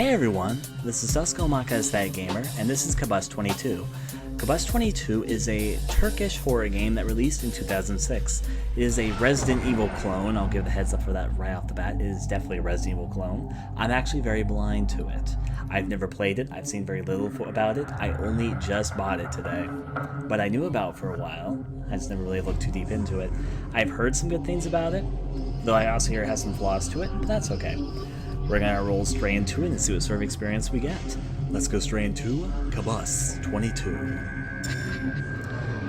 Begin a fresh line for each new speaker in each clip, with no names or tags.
Hey everyone, this is Maka Aesthetic Gamer, and this is Kabus 22. Kabus 22 is a Turkish horror game that released in 2006. It is a Resident Evil clone. I'll give the heads up for that right off the bat. It is definitely a Resident Evil clone. I'm actually very blind to it. I've never played it. I've seen very little about it. I only just bought it today. But I knew about it for a while. I just never really looked too deep into it. I've heard some good things about it, though I also hear it has some flaws to it, but that's okay. We're gonna roll straight into it and see what sort of experience we get. Let's go straight into Kabus 22.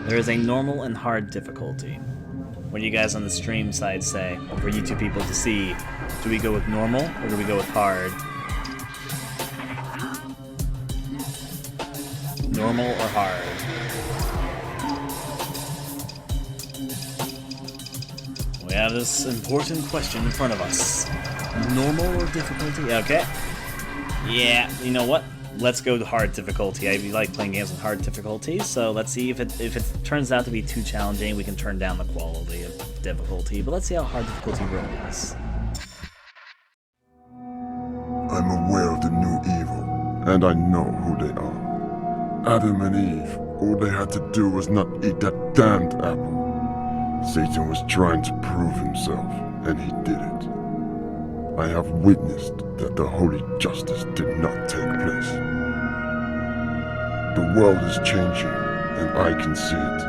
There is a normal and hard difficulty. What do you guys on the stream side say for you two people to see? Do we go with normal or do we go with hard? Normal or hard? We have this important question in front of us. Normal or difficulty? Okay. Yeah, you know what? Let's go to hard difficulty. I like playing games with hard difficulty, so let's see if it turns out to be too challenging, we can turn down the quality of difficulty, but let's see how hard difficulty rolls.
I'm aware of the new evil, and I know who they are. Adam and Eve, all they had to do was not eat that damned apple. Satan was trying to prove himself, and he did it. I have witnessed that the holy justice did not take place. The world is changing, and I can see it.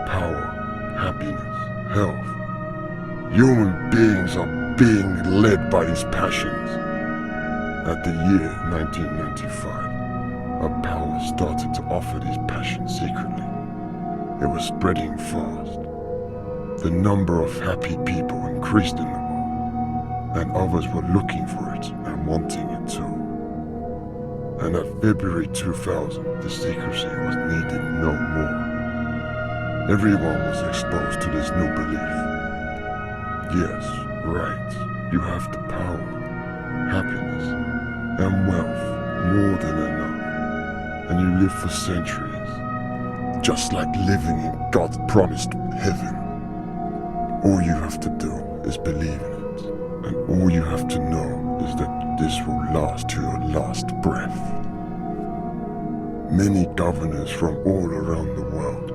Power, happiness, health. Human beings are being led by these passions. At the year 1995, a power started to offer these passions secretly. It was spreading fast. The number of happy people increased in the world, and others were looking for it and wanting it too. And at February 2000, the secrecy was needed no more. Everyone was exposed to this new belief. Yes, right, you have the power, happiness, and wealth more than enough, and you live for centuries, just like living in God's promised heaven. All you have to do is believe in it. And all you have to know is that this will last to your last breath. Many governors from all around the world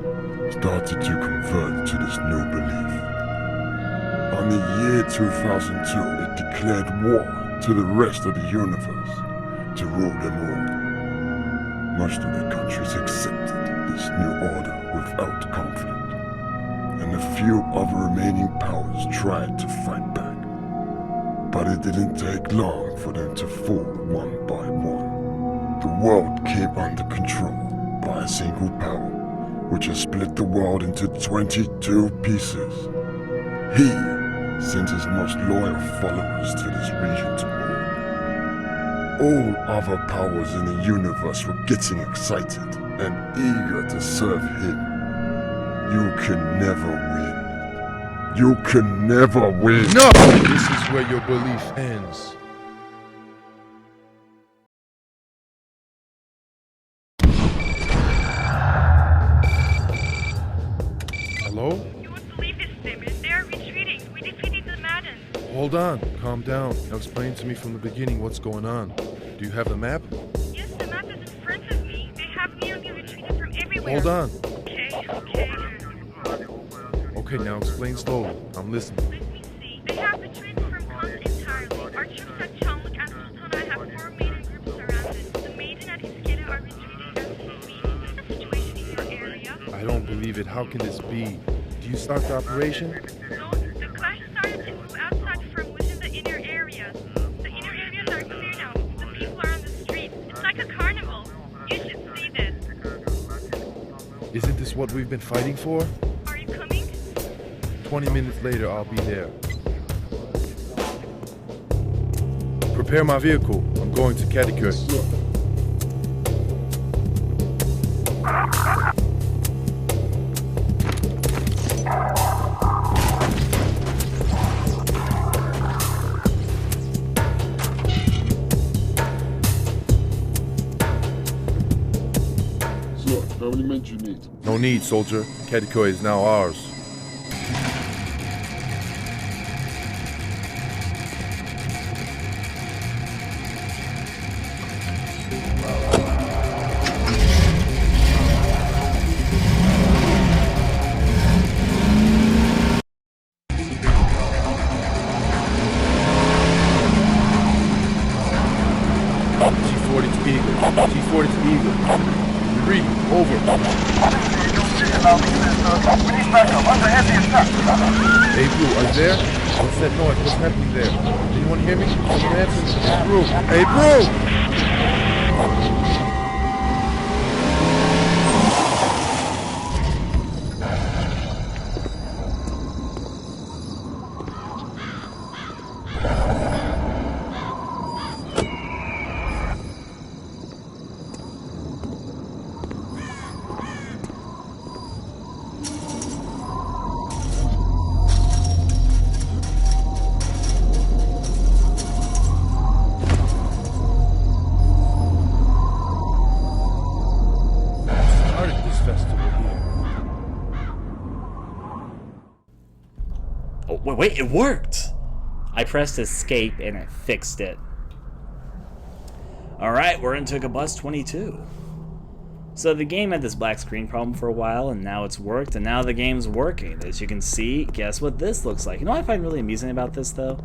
started to convert to this new belief. On the year 2002, it declared war to the rest of the universe to rule them all. Most of the countries accepted this new order without conflict, and a few of the remaining powers tried to fight back. But it didn't take long for them to fall one by one. The world came under control by a single power, which has split the world into 22 pieces. He sent his most loyal followers to this region to rule. All other powers in the universe were getting excited and eager to serve him. You can never win. You can never win.
No! This is where your belief ends. Hello?
You won't believe this, Simon. They are retreating. We defeated the Madden.
Hold on. Calm down. Now explain to me from the beginning what's going on. Do you have the map?
Yes, the map is in front of me. They have nearly retreated from everywhere.
Hold on.
Okay.
Okay, now explain slowly. I'm listening.
Let me see. They have retreated from Kant entirely. Our troops at Çamlık and Sultana have 4 maiden groups surrounded. The maiden at Iskele are retreating as we speak. Is the situation in your area?
I don't believe it. How can this be? Do you start the operation?
No, the clash started to move outside from within the inner areas. The inner areas are clear now. The people are on the streets. It's like a carnival. You should see this.
Isn't this what we've been fighting for?
Are you coming?
20 minutes later, I'll be there. Prepare my vehicle. I'm going to Kadıköy.
So, how many men do you need?
No need, soldier. Kadıköy is now ours. Hey, Blue, are you there? What's that noise? What's happening there? Anyone hear me? Someone answer me. Blue. Hey, Blue!
Oh, wait, it worked! I pressed escape and it fixed it. Alright, we're into Kabus 22. So the game had this black screen problem for a while, and now it's worked, and now the game's working. As you can see, guess what this looks like? You know what I find really amusing about this, though?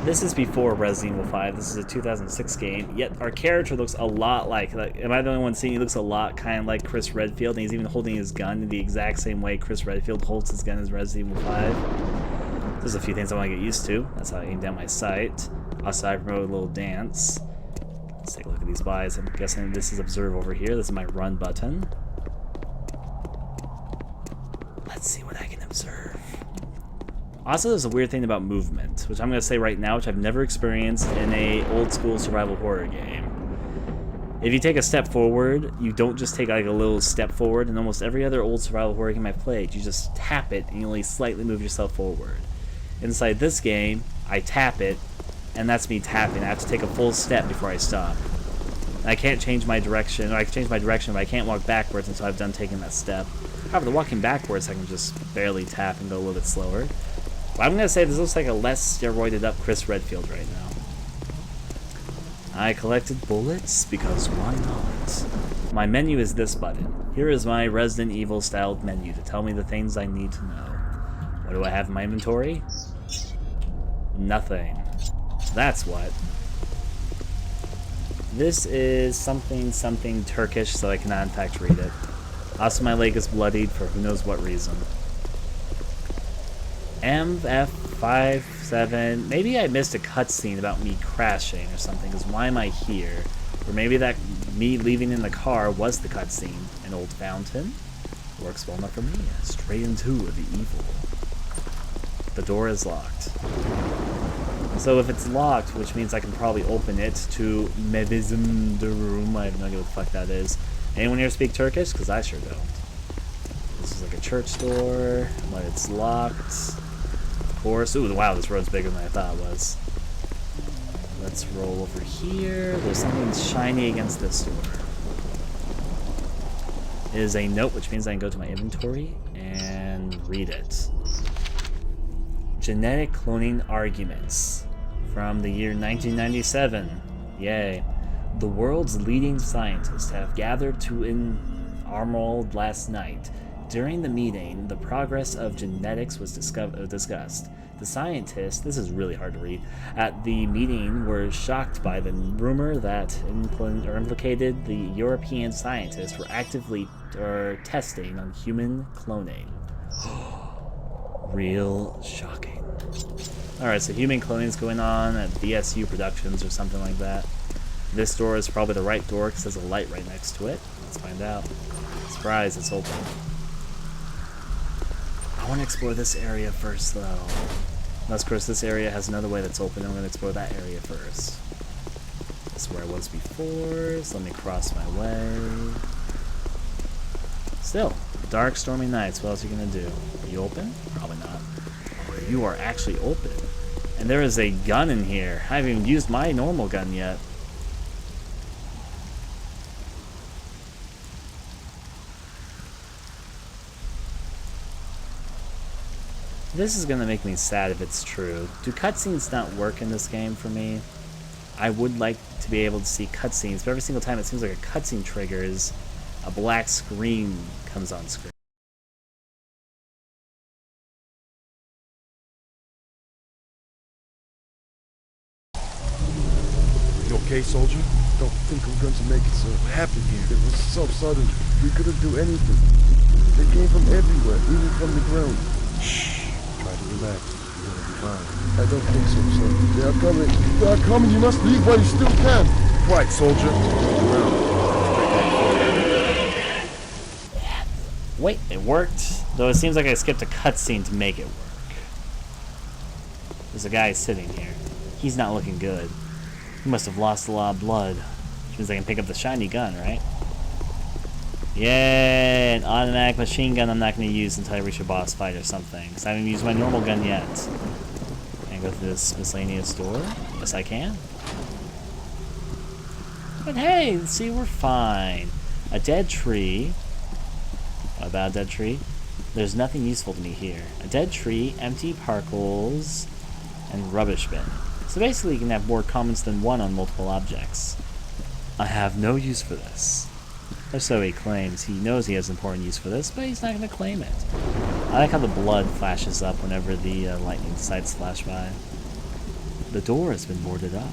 This is before Resident Evil 5. This is a 2006 game, yet our character looks a lot like am I the only one seeing he looks a lot kind of like Chris Redfield, and he's even holding his gun in the exact same way Chris Redfield holds his gun as Resident Evil 5. There's a few things I want to get used to. That's how I aim down my sight. Also, I promote a little dance. Let's take a look at these buys. I'm guessing this is observe over here. This is my run button. Let's see what I can observe. Also, there's a weird thing about movement, which I'm going to say right now, which I've never experienced in a old school survival horror game. If you take a step forward, you don't just take like a little step forward. In almost every other old survival horror game I've played, you just tap it and you only slightly move yourself forward. Inside this game, I tap it, and that's me tapping. I have to take a full step before I stop. And I can't change my direction, or I can change my direction, but I can't walk backwards until I've done taking that step. However, the walking backwards, I can just barely tap and go a little bit slower. But I'm going to say this looks like a less steroided up Chris Redfield right now. I collected bullets because why not? My menu is this button. Here is my Resident Evil styled menu to tell me the things I need to know. What do I have in my inventory? Nothing. That's what. This is something Turkish, so I cannot in fact read it. Also, my leg is bloodied for who knows what reason. MF57. Maybe I missed a cutscene about me crashing or something, because why am I here? Or maybe that me leaving in the car was the cutscene. An old fountain. Works well enough for me. Straight into the evil. The door is locked. So if it's locked, which means I can probably open it to Mevizim the room. I have no idea what the fuck that is. Anyone here speak Turkish? Because I sure don't. This is like a church door, but it's locked. Of course. Ooh, wow, this road's bigger than I thought it was. Let's roll over here. There's something shiny against this door. It is a note, which means I can go to my inventory and read it. Genetic cloning arguments from the year 1997. Yay. The world's leading scientists have gathered to in Arnold last night. During the meeting, the progress of genetics was discussed. The scientists, this is really hard to read, at the meeting were shocked by the rumor that implicated the European scientists were actively testing on human cloning. Real shocking. Alright, so human cloning is going on at BSU Productions or something like that. This door is probably the right door because there's a light right next to it. Let's find out. Surprise, it's open. I want to explore this area first, though. Unless, of course, this area has another way that's open, and I'm going to explore that area first. This is where I was before, so let me cross my way. Still, dark, stormy nights. What else are you going to do? Are you open? Probably not. Oh, you are actually open. And there is a gun in here. I haven't even used my normal gun yet. This is going to make me sad if it's true. Do cutscenes not work in this game for me? I would like to be able to see cutscenes, but every single time it seems like a cutscene triggers, a black screen comes on screen.
You okay, soldier?
don't think we're going to make it, sir.
What happened here?
It was so sudden. We couldn't do anything. They came from everywhere, even from the ground.
Shh. Try to relax. You're gonna be fine.
I don't think so, sir. They are coming. They are coming. You must leave while you still can.
Quiet, soldier.
Wait, it worked. Though it seems like I skipped a cutscene to make it work. There's a guy sitting here. He's not looking good. He must have lost a lot of blood. Which means I can pick up the shiny gun, right? Yay! An automatic machine gun I'm not going to use until I reach a boss fight or something. Because I haven't used my normal gun yet. Can I go through this miscellaneous door? Yes, I can. But hey, see, we're fine. A dead tree. What about a dead tree? There's nothing useful to me here. A dead tree, empty parcels, and rubbish bin. So basically you can have more comments than one on multiple objects. I have no use for this. Or so he claims. He knows he has important use for this, but he's not going to claim it. I like how the blood flashes up whenever the lightning sights flash by. The door has been boarded up.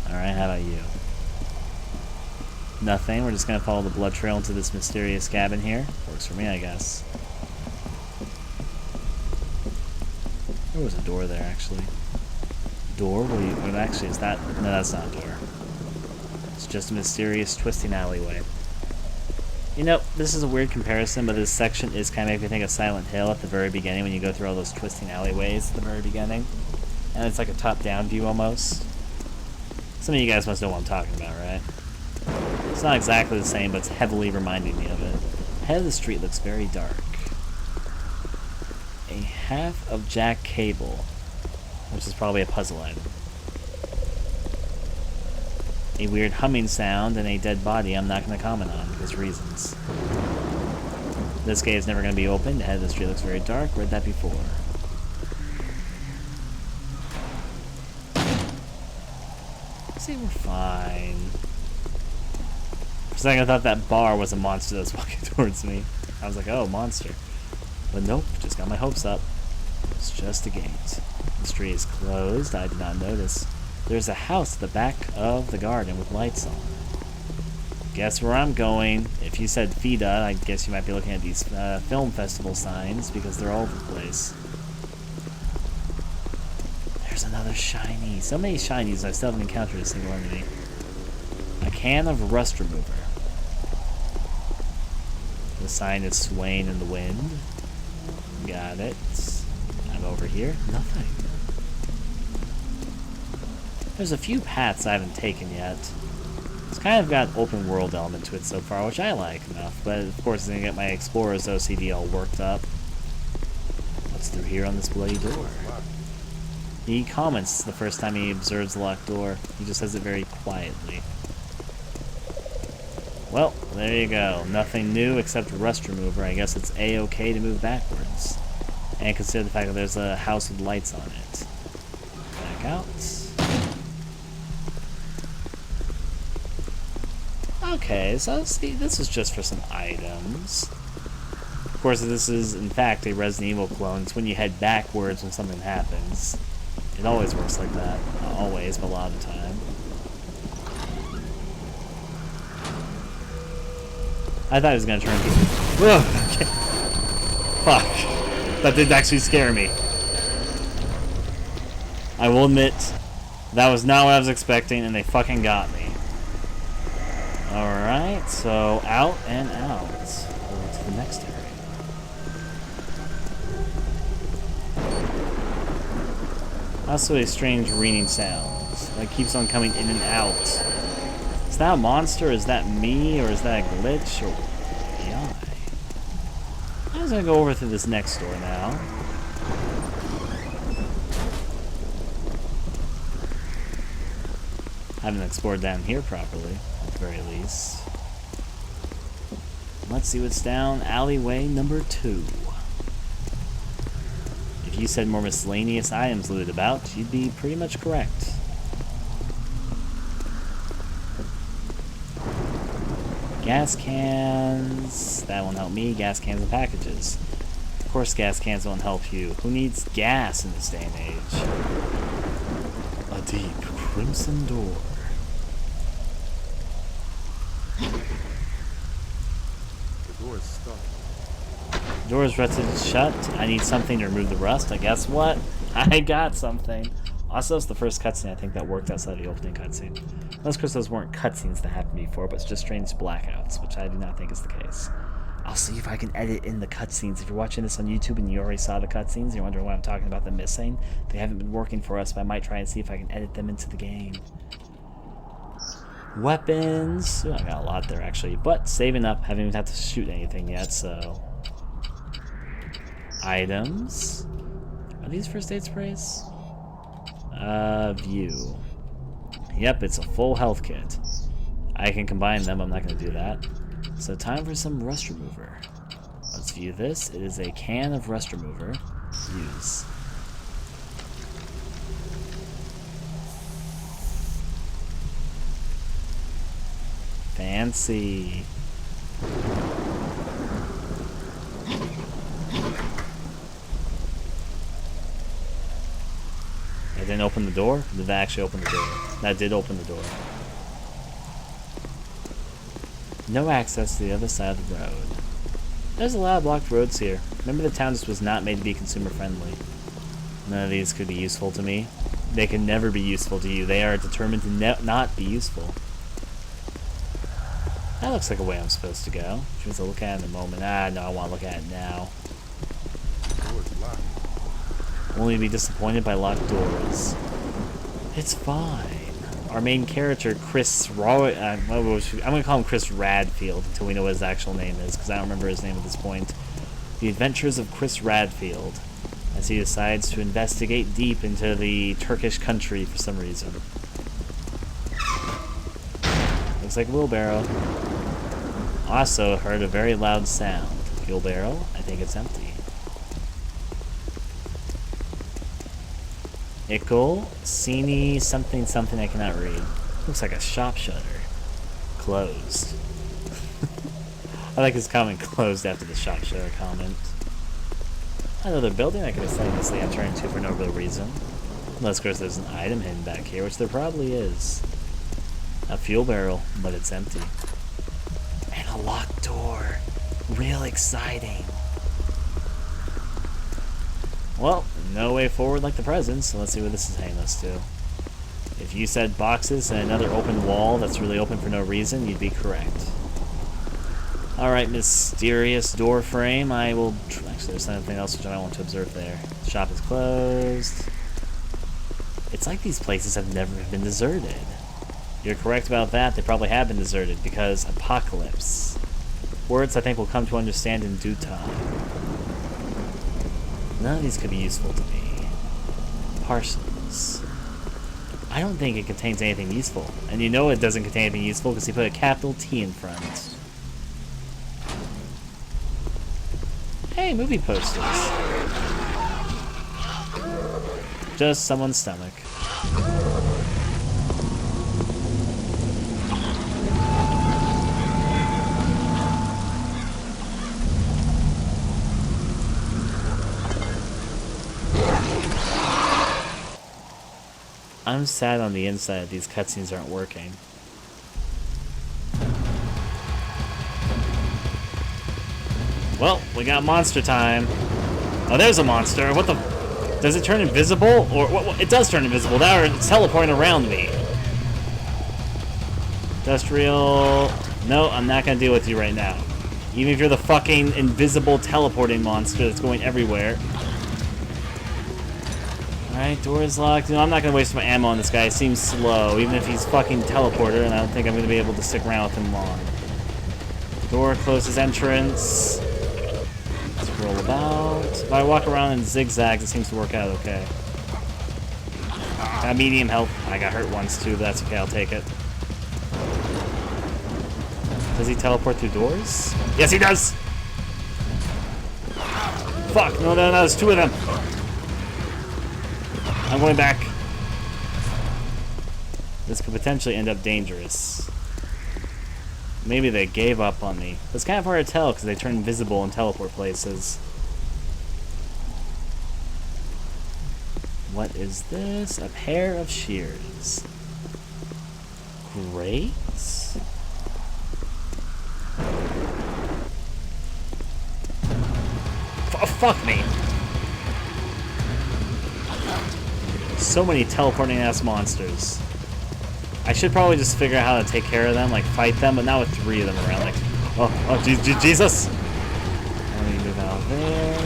Alright, how about you? Nothing. We're just going to follow the blood trail into this mysterious cabin here. Works for me, I guess. There was a door there, actually. Door? What actually is that? No, that's not a door. It's just a mysterious, twisting alleyway. You know, this is a weird comparison, but this section is kind of making me think of Silent Hill at the very beginning when you go through all those twisting alleyways at the very beginning. And it's like a top-down view almost. Some of you guys must know what I'm talking about, right? It's not exactly the same, but it's heavily reminding me of it. The head of the street looks very dark. A half of jack cable, which is probably a puzzle item. A weird humming sound and a dead body I'm not going to comment on because reasons. This gate is never going to be opened. The head of the street looks very dark. Read that before. See, we're fine. For a second I thought that bar was a monster that was walking towards me. I was like, oh, monster. But nope, just got my hopes up. It's just a gate. The street is closed. I did not notice. There's a house at the back of the garden with lights on. Guess where I'm going. If you said FIDA, I guess you might be looking at these film festival signs because they're all over the place. There's another shiny. So many shinies, I still haven't encountered a single enemy. A can of rust remover. The sign is swaying in the wind. Got it. I'm over here. Nothing. There's a few paths I haven't taken yet. It's kind of got open world element to it so far, which I like enough, but of course I'm going to get my explorer's OCD all worked up. What's through here on this bloody door? He comments the first time he observes the locked door. He just says it very quietly. Well, there you go. Nothing new except rust remover. I guess it's A-okay to move backwards. And consider the fact that there's a house with lights on it. Back out. Okay, so see, this is just for some items. Of course, this is, in fact, a Resident Evil clone. It's when you head backwards when something happens. It always works like that. Not always, but a lot of the time. I thought he was going to turn people. Ugh, okay. Fuck. That did actually scare me. I will admit, that was not what I was expecting, and they fucking got me. Alright, so out and out. Over to the next area. Also a strange ringing sound that keeps on coming in and out. Is that a monster? Is that me? Or is that a glitch? Or AI? I'm just gonna go over to this next door now. I haven't explored down here properly, at the very least. Let's see what's down alleyway number 2. If you said more miscellaneous items looted about, you'd be pretty much correct. Gas cans. That won't help me. Gas cans and packages. Of course gas cans won't help you. Who needs gas in this day and age? A deep crimson door.
The door is stuck.
Door is rusted shut. I need something to remove the rust. I guess what? I got something. Also, it's the first cutscene I think that worked outside the opening cutscene. Most of those weren't cutscenes that happened before, but it's just strange blackouts, which I do not think is the case. I'll see if I can edit in the cutscenes. If you're watching this on YouTube and you already saw the cutscenes, you're wondering why I'm talking about them missing. They haven't been working for us, but I might try and see if I can edit them into the game. Weapons. Ooh, I got a lot there actually, but saving up. Haven't even had to shoot anything yet, so. Items. Are these first aid sprays? View. Yep, it's a full health kit. I can combine them. I'm not going to do that. So time for some rust remover. Let's view this. It is a can of rust remover. Use. Fancy. I didn't open the door? Did that actually open the door? That did open the door. No access to the other side of the road. There's a lot of blocked roads here. Remember, the town just was not made to be consumer friendly. None of these could be useful to me. They can never be useful to you. They are determined to not be useful. That looks like a way I'm supposed to go. Which means I'll look at it in a moment. Ah, no, I want to look at it now.
The door is locked.
Only to be disappointed by locked doors. It's fine. Our main character, Chris I'm going to call him Chris Radfield until we know what his actual name is, because I don't remember his name at this point. The Adventures of Chris Radfield, as he decides to investigate deep into the Turkish country for some reason. Looks like a wheelbarrow. Also heard a very loud sound. Fuel barrel? I think it's empty. Ickle, Sini, something, something I cannot read. Looks like a shop shutter. Closed. I like his comment closed after the shop shutter comment. Another building I could assiduously enter into for no real reason. Unless, of course, there's an item hidden back here, which there probably is. A fuel barrel, but it's empty. And a locked door. Real exciting. Well, no way forward like the present, so let's see what this is hanging us to. If you said boxes and another open wall that's really open for no reason, you'd be correct. Alright, mysterious door frame. I will... Actually, there's something else which I want to observe there. The shop is closed. It's like these places have never been deserted. You're correct about that. They probably have been deserted because apocalypse. Words I think we'll come to understand in due time. None of these could be useful to me. Parcels. I don't think it contains anything useful. And you know it doesn't contain anything useful because he put a capital T in front. Hey, movie posters. Just someone's stomach. I'm sad on the inside that these cutscenes aren't working. Well, we got monster time. Oh, there's a monster. What the... Does it turn invisible? Or what? It does turn invisible. Now it's teleporting around me. Industrial... No, I'm not going to deal with you right now. Even if you're the fucking invisible teleporting monster that's going everywhere. Alright, door is locked. No, I'm not going to waste my ammo on this guy. He seems slow, even if he's fucking teleporter, and I don't think I'm going to be able to stick around with him long. Door closes entrance. Let's roll about. If I walk around in zigzags, it seems to work out okay. Got medium health. I got hurt once too, but that's okay. I'll take it. Does he teleport through doors? Yes, he does! Fuck! No, there's two of them! I'm going back. This could potentially end up dangerous. Maybe they gave up on me. It's kind of hard to tell because they turn invisible and teleport places. What is this? A pair of shears. Great. Oh, fuck me. So many teleporting ass monsters. I should probably just figure out how to take care of them, like fight them, but not with 3 of them around. Like, oh, Jesus! Let me move out there.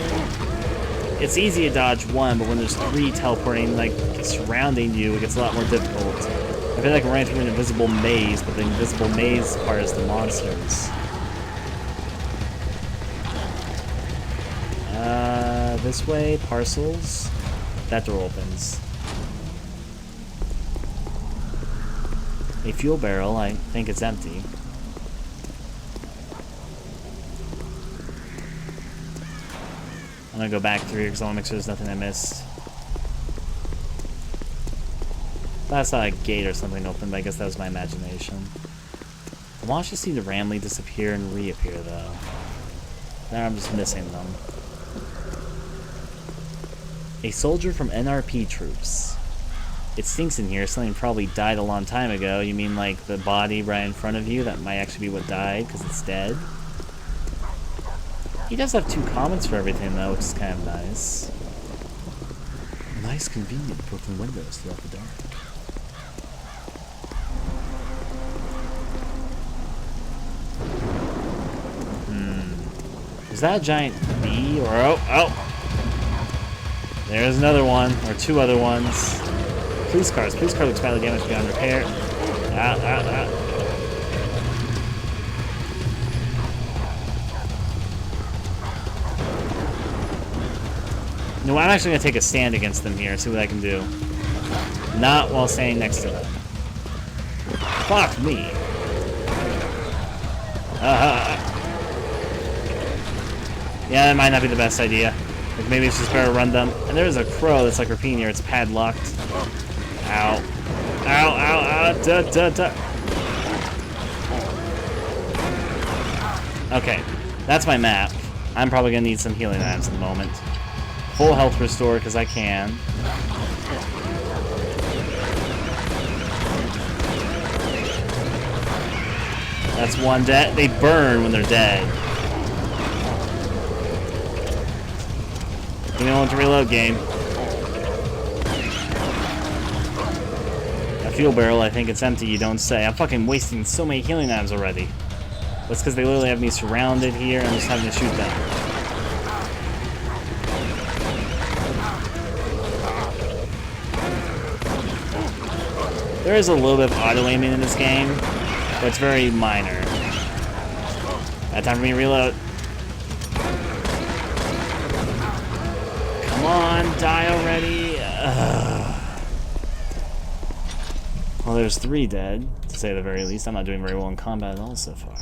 It's easy to dodge 1, but when there's 3 teleporting, like, surrounding you, it gets a lot more difficult. I feel like I'm running through an invisible maze, but the invisible maze part is the monsters. This way, parcels. That door opens. A fuel barrel, I think it's empty. I'm gonna go back through here because I wanna make sure there's nothing I missed. I saw a gate or something open, but I guess that was my imagination. I want to see the Ramley disappear and reappear, though. Now I'm just missing them. A soldier from NRP troops. It stinks in here. Something probably died a long time ago. You mean like the body right in front of you? That might actually be what died because it's dead. He does have 2 comments for everything, though, which is kind of nice. Nice, convenient broken windows throughout the dark. Is that a giant bee or oh! There's another one or 2 other ones. Police car looks badly damaged beyond repair. No, I'm actually gonna take a stand against them here and see what I can do. Not while staying next to them. Fuck me. Yeah, that might not be the best idea. Like maybe it's just better to run them. And there's a crow that's like repeating here. It's padlocked. Ow. Ow. Duh. Okay, that's my map. I'm probably gonna need some healing items in the moment. Full health restore because I can. That's 1 dead. They burn when they're dead. Give me a moment to reload, game. A fuel barrel, I think it's empty, you don't say. I'm fucking wasting so many healing items already. That's because they literally have me surrounded here and I'm just having to shoot them. There is a little bit of auto-aiming in this game, but it's very minor. Time for me to reload. Come on, die already. Well, there's 3 dead, to say the very least. I'm not doing very well in combat at all so far.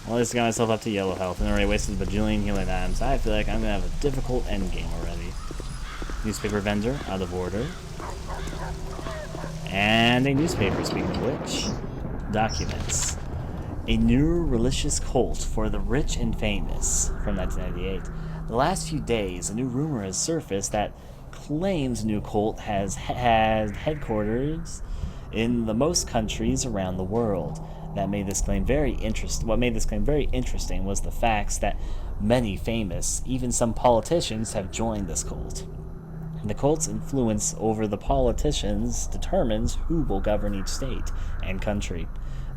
Well, at least I got myself up to yellow health and already wasted a bajillion healing items. I feel like I'm gonna have a difficult endgame already. Newspaper vendor, out of order. And a newspaper, speaking of which. Documents. A new religious cult for the rich and famous, from 1998. The last few days, a new rumor has surfaced that claims the new cult has had headquarters in the most countries around the world. What made this claim very interesting was the facts that many famous, even some politicians, have joined this cult. And the cult's influence over the politicians determines who will govern each state and country.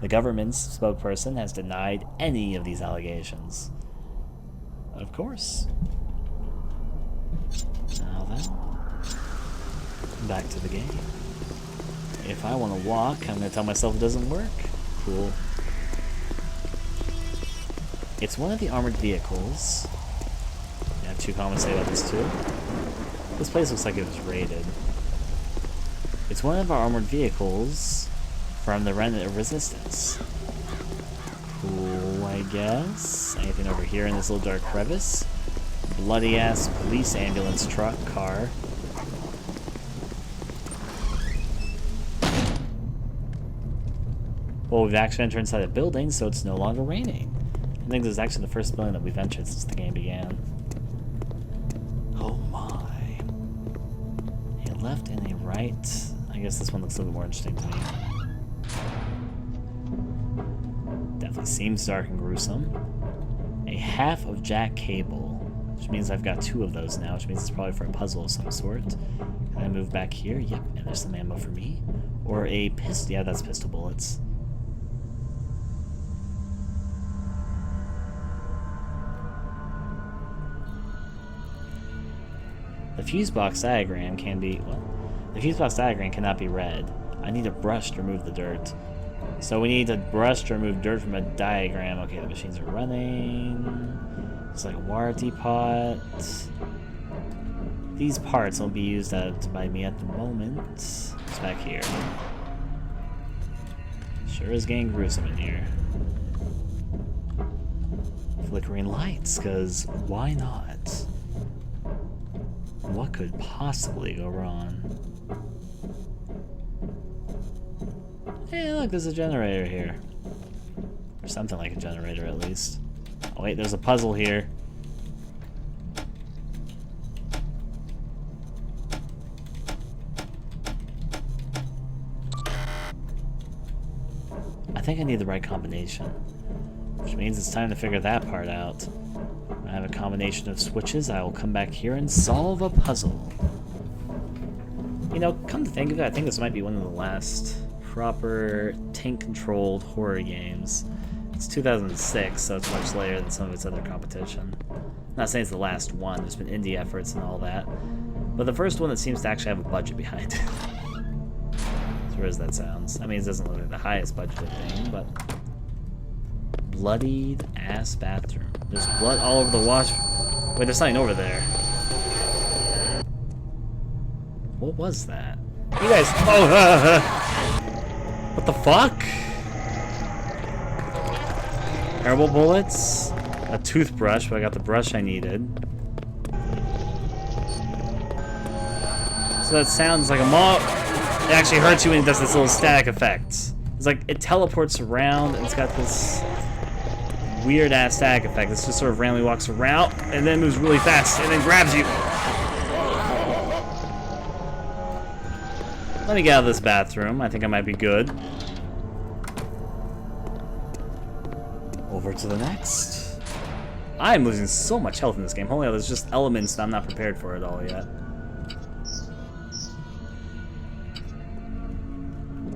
The government's spokesperson has denied any of these allegations. Of course. Now then, back to the game. If I want to walk, I'm going to tell myself it doesn't work. Cool. It's one of the armored vehicles. I have 2 comments to say about this too. This place looks like it was raided. It's one of our armored vehicles from the remnant of resistance. Cool, I guess. Anything over here in this little dark crevice? Bloody ass police ambulance truck car. Well, we've actually entered inside a building, so it's no longer raining. I think this is actually the first building that we've entered since the game began. Oh my. left and a right. I guess this one looks a little bit more interesting to me. Definitely seems dark and gruesome. A half of jack cable, which means I've got 2 of those now, which means it's probably for a puzzle of some sort. Can I move back here? Yep, and there's some ammo for me. Or a pistol. Yeah, that's pistol bullets. The fuse box diagram can be... What? The fuse box diagram cannot be read. I need a brush to remove the dirt. So we need a brush to remove dirt from a diagram. Okay, the machines are running. It's like a water teapot. These parts won't be used by me at the moment. It's back here. Sure is getting gruesome in here. Flickering lights, because why not? What could possibly go wrong? Hey, look, there's a generator here. Or something like a generator, at least. Oh, wait, there's a puzzle here. I think I need the right combination. Which means it's time to figure that part out. I have a combination of switches. I will come back here and solve a puzzle. You know, come to think of it, I think this might be one of the last proper tank-controlled horror games. It's 2006, so it's much later than some of its other competition. I'm not saying it's the last one, there's been indie efforts and all that. But the first one that seems to actually have a budget behind it. As weird as that sounds. I mean, it doesn't look like the highest budgeted thing, but... Bloodied ass bathroom. There's blood all over the wash. Wait, there's something over there. What was that? You guys. Oh, what the fuck? Terrible bullets. A toothbrush, but I got the brush I needed. So that sounds like a It actually hurts you when it does this little static effect. It's like it teleports around and it's got this weird ass static effect. It's just sort of randomly walks around and then moves really fast and then grabs you. Let me get out of this bathroom. I think I might be good. Over to the next. I'm losing so much health in this game. Holy hell, there's just elements that I'm not prepared for at all yet.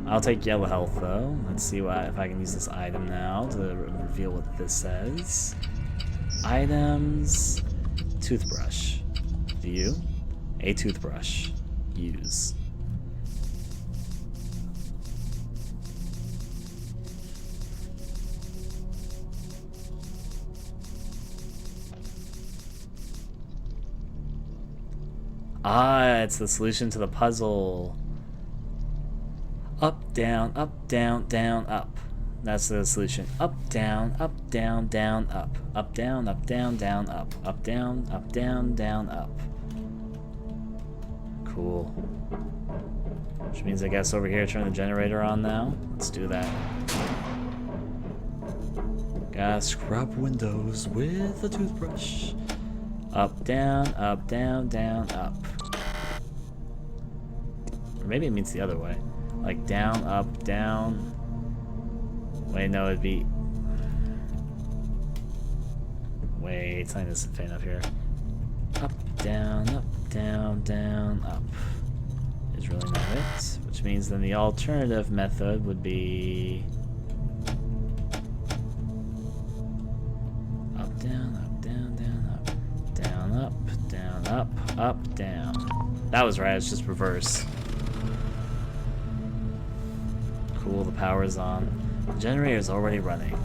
I'll take yellow health though. Let's see if I can use this item now to reveal what this says. Items. Toothbrush. View. A toothbrush. Use. Ah, it's the solution to the puzzle. Up, down, down, up. That's the solution. Up, down, down, up. Up, down, down, up. Up, down, up. Cool. Which means I guess over here, turn the generator on now. Let's do that. Gotta scrub windows with a toothbrush. Up, down, up. Or maybe it means the other way. Like down, up, down. Wait, no, it'd be... Wait, something isn't faint up here. Up, down, up. Is really not it. Which means then the alternative method would be... Up, down, up. Down, up, down. That was right, it's just reverse. Cool, the power is on. The generator is already running.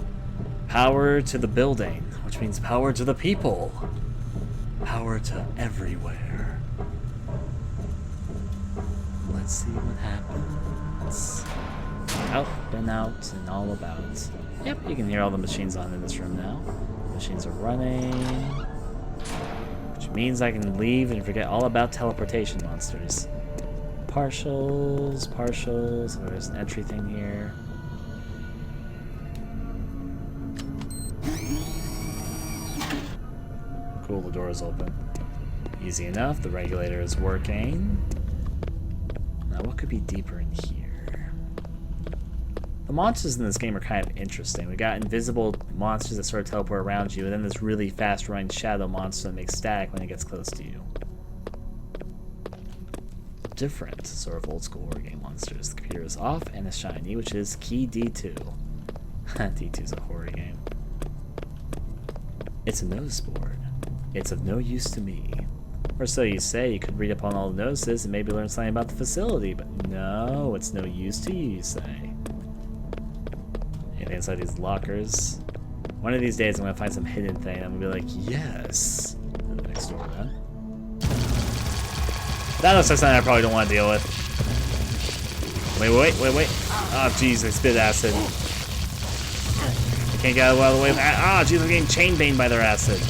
Power to the building, which means power to the people. Power to everywhere. Let's see what happens. Out and out and all about. Yep, you can hear all the machines on in this room now. The machines are running. Which means I can leave and forget all about teleportation monsters. Partials. Oh, there's an entry thing here. Cool, the door is open. Easy enough, the regulator is working. Now, what could be deeper in here? The monsters in this game are kind of interesting. We got invisible monsters that sort of teleport around you, and then this really fast-running shadow monster that makes static when it gets close to you. Different sort of old-school horror game monsters. The computer is off and is shiny, which is key D2. D2 is a horror game. It's a notice board. It's of no use to me. Or so you say. You could read up on all the notices and maybe learn something about the facility, but no, it's no use to you, you say. Anything inside these lockers? One of these days I'm gonna find some hidden thing. I'm gonna be like, yes. To the next door then. That looks like something I probably don't want to deal with. Wait. Oh, jeez, I spit acid. I can't get out of the way. Ah, jeez, I'm getting chain banged by their acid.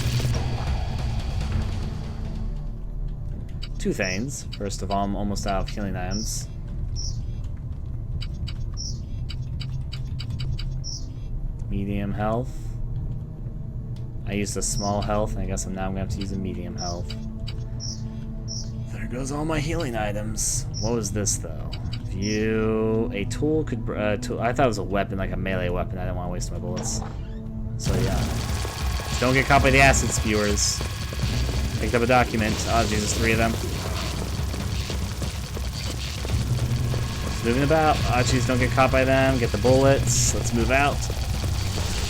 Two things. First of all, I'm almost out of healing items. Medium health. I used a small health, and I guess now I'm going to have to use a medium health. There goes all my healing items. What was this, though? View. A tool could... tool. I thought it was a weapon, like a melee weapon. I didn't want to waste my bullets. So, yeah. Just don't get caught by the acid spewers. Picked up a document. Oh, Jesus, 3 of them. Just moving about. Oh, jeez, don't get caught by them. Get the bullets. Let's move out.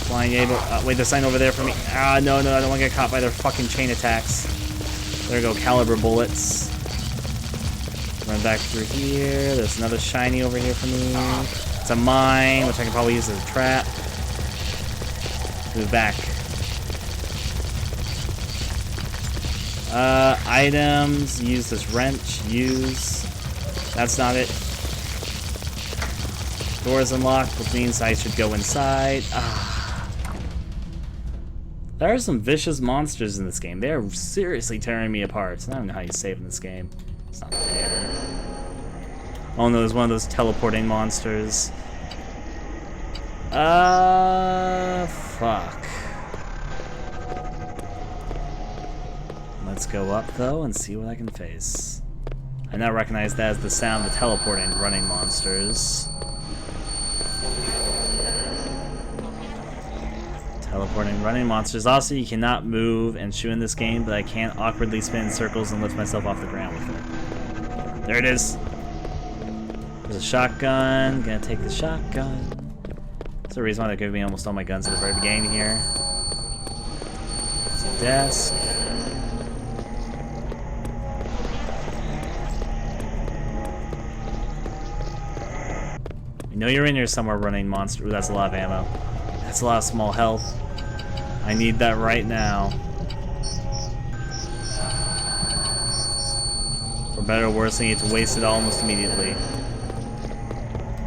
Flying able. Wait, there's sign over there for me. Ah, no, I don't want to get caught by their fucking chain attacks. There we go, caliber bullets. Run back through here. There's another shiny over here for me. It's a mine, which I can probably use as a trap. Move back. Items. Use this wrench. Use. That's not it. Door is unlocked, which means I should go inside. There are some vicious monsters in this game. They are seriously tearing me apart. I don't know how you save in this game. It's not fair. Oh no, there's one of those teleporting monsters. Fuck. Let's go up though and see what I can face. I now recognize that as the sound of the teleporting running monsters. Teleporting running monsters. Also, you cannot move and shoot in this game, but I can awkwardly spin in circles and lift myself off the ground with it. There it is. There's a shotgun. Gonna take the shotgun. That's the reason why they're giving me almost all my guns at the very beginning here. There's a desk. I know you're in here somewhere, running monster. Ooh, that's a lot of ammo. That's a lot of small health. I need that right now. For better or worse, I need to waste it almost immediately.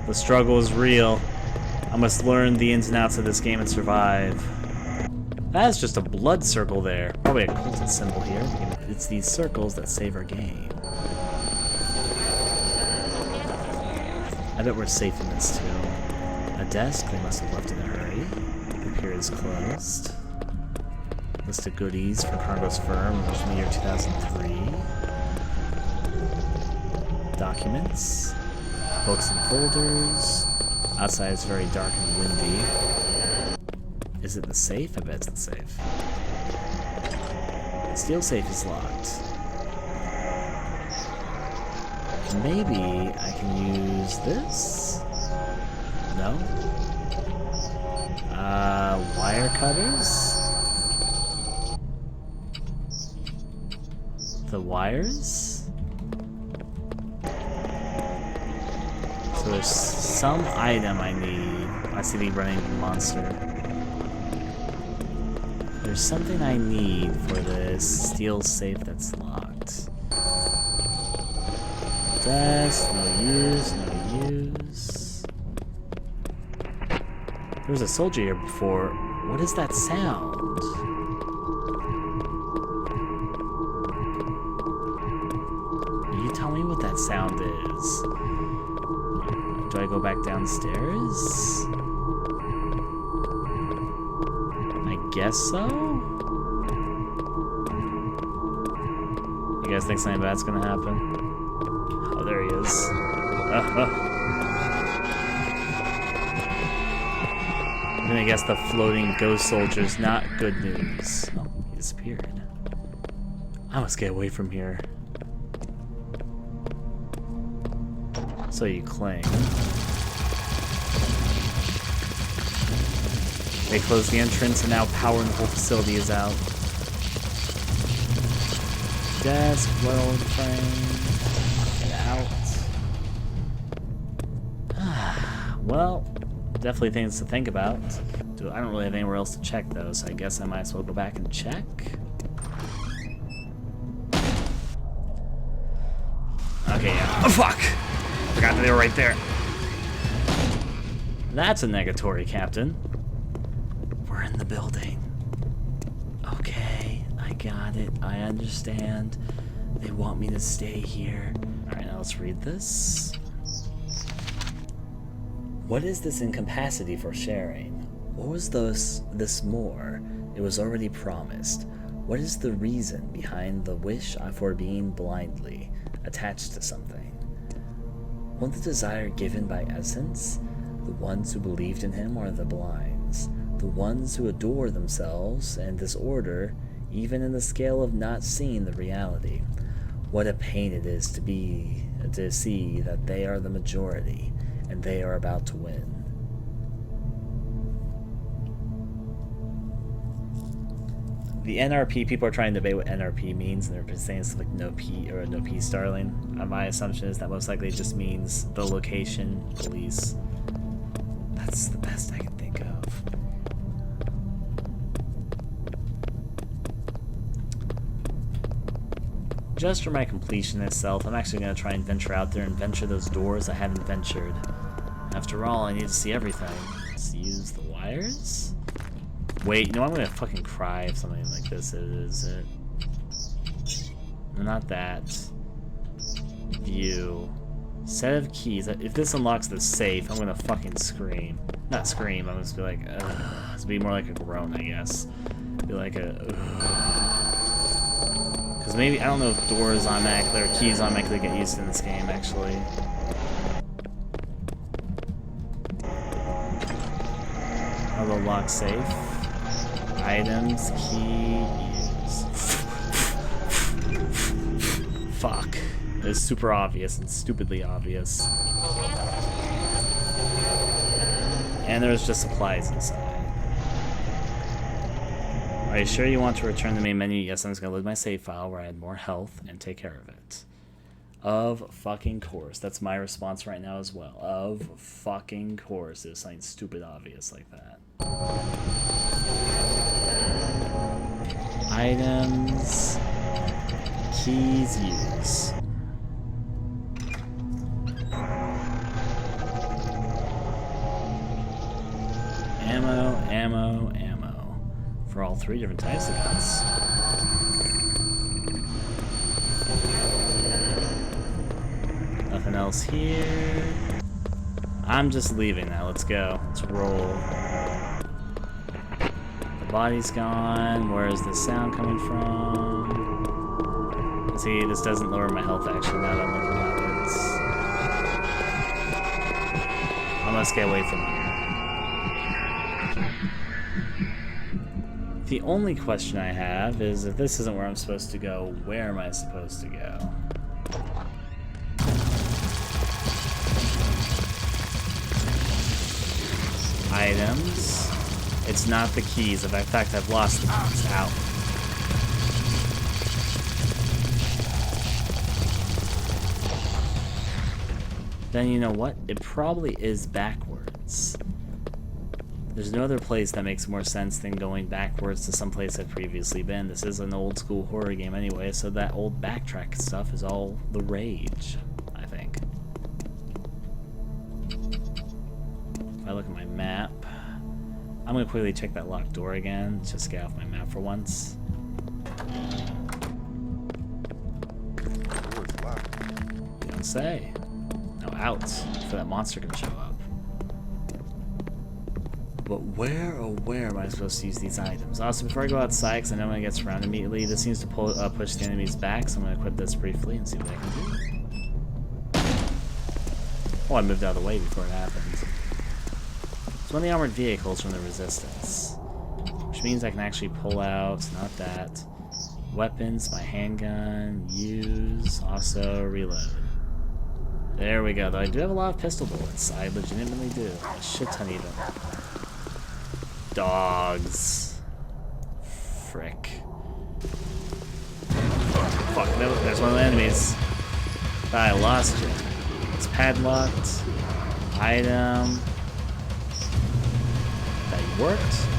The struggle is real. I must learn the ins and outs of this game and survive. That is just a blood circle there. Probably a cultist symbol here. It's these circles that save our game. I bet we're safe in this too. A desk they must have left in a hurry. Computer is closed. List of goodies for Cargo's firm from the year 2003. Documents. Books and folders. Outside is very dark and windy. Is it the safe? I bet it's the safe. The steel safe is locked. Maybe I can use this? No? Wire cutters? The wires? So there's some item I need. I see the running monster. There's something I need for this steel safe that's locked. Desk, no use, no use. There was a soldier here before. What is that sound? You tell me what that sound is. Do I go back downstairs? I guess so? You guys think something bad's gonna happen? Oh, there he is. I'm gonna guess the floating ghost soldier's not good news. Oh, he disappeared. I must get away from here. So you claim. They closed the entrance and now power in the whole facility is out. Desk, world frame, get out. Well, definitely things to think about. I don't really have anywhere else to check though, so I guess I might as well go back and check. Okay, yeah. Oh, fuck! Forgot that they were right there. That's a negatory, Captain. We're in the building. Okay, I got it. I understand. They want me to stay here. Alright, now let's read this. What is this incapacity for sharing? What was this more? It was already promised. What is the reason behind the wish for being blindly attached to something? Won't the desire given by essence? The ones who believed in him are the blinds, the ones who adore themselves and disorder, even in the scale of not seeing the reality. What a pain it is to see that they are the majority, and they are about to win. The NRP, people are trying to debate what NRP means, and they're saying it's like no P or no P Starling. My assumption is that most likely it just means the location, police. That's the best I can think of. Just for my completion itself, I'm actually going to try and venture out there and venture those doors I haven't ventured. After all, I need to see everything. Let's use the wires? Wait, no, I'm gonna fucking cry if something like this is it. No, not that. View. Set of keys. If this unlocks the safe, I'm gonna fucking scream. Not scream, I'm just be like, ugh. It's be more like a groan, I guess. Be like a, ugh. Because maybe, I don't know if doors automatically or keys automatically get used in this game, actually. Another lock safe. Items, key, use. Fuck. It's super obvious and stupidly obvious. And there's just supplies inside. Are you sure you want to return the main menu? Yes, I'm just gonna load my save file where I had more health and take care of it. Of fucking course. That's my response right now as well. Of fucking course. There's something stupid obvious like that. Items, keys, use. Ammo, ammo, ammo. For all three different types of guns. Nothing else here. I'm just leaving now. Let's go. Let's roll. Body's gone. Where is the sound coming from? See, this doesn't lower my health actually now that I'm looking at it. I must get away from here. The only question I have is if this isn't where I'm supposed to go, where am I supposed to go? Items. It's not the keys. In fact, I've lost the keys. Out. Then you know what? It probably is backwards. There's no other place that makes more sense than going backwards to some place I've previously been. This is an old school horror game anyway, so that old backtrack stuff is all the rage, I think. If I look at my map, I'm gonna quickly check that locked door again, just get off my map for once. You don't say. No, out, for that monster can show up. But where, oh where am I supposed to use these items? Also, before I go outside, because I know I'm gonna get surrounded immediately, this seems to push the enemies back, so I'm gonna equip this briefly and see what I can do. Oh, I moved out of the way before it happened. It's one of the armored vehicles from the Resistance. Which means I can actually pull out, not that, weapons, my handgun, use, also reload. There we go, though I do have a lot of pistol bullets. I legitimately do. A shit ton even. Dogs. Frick. Fuck, no, there's one of the enemies. I lost you. It's padlocked. Item. That worked.